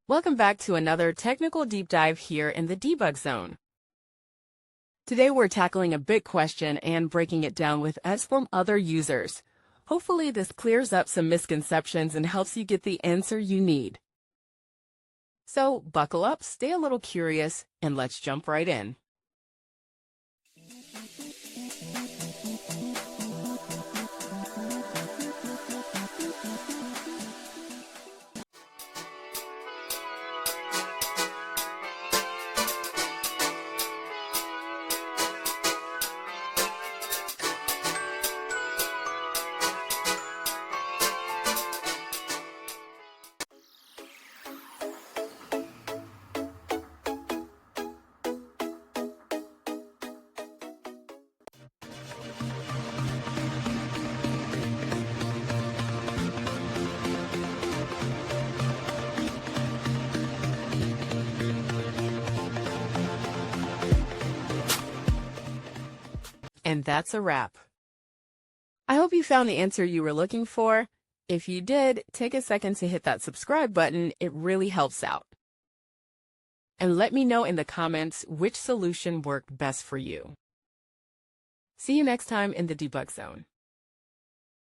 Welcome back to another technical deep dive here in the debug zone. Today we're tackling a big question and breaking it down with us from other users. Hopefully this clears up some misconceptions and helps you get the answer you need. So buckle up, stay a little curious, and let's jump right in. And that's a wrap. I hope you found the answer you were looking for. If you did, take a second to hit that subscribe button. It really helps out. And let me know in the comments which solution worked best for you. See you next time in the debug zone.